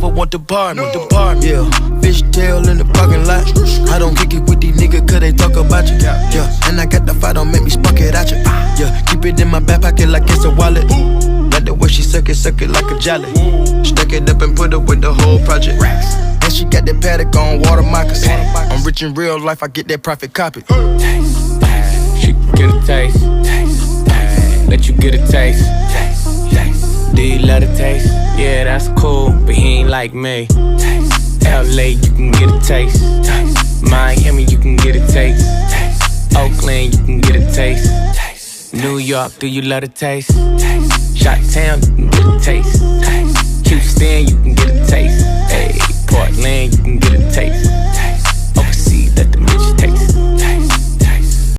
never want to bar me. Yeah, fishtail in the parking lot. I don't kick it with these niggas cause they talk about you. Yeah, and I got the fight, don't make me spark it at you. Yeah, keep it in my back pocket like it's a wallet. Like the way she suck it like a jelly. Stuck it up and put it with the whole project. And she got that paddock on water moccasins. I'm rich in real life, I get that profit copy. Taste, she can get a taste. Let you get a taste. Do you love the taste? Yeah, that's cool, but he ain't like me. LA, you can get a taste. Miami, you can get a taste. Oakland, you can get a taste. New York, do you love the taste? Chi-Town, you can get a taste. Houston, you can get a taste. Hey, Portland, you can get a taste.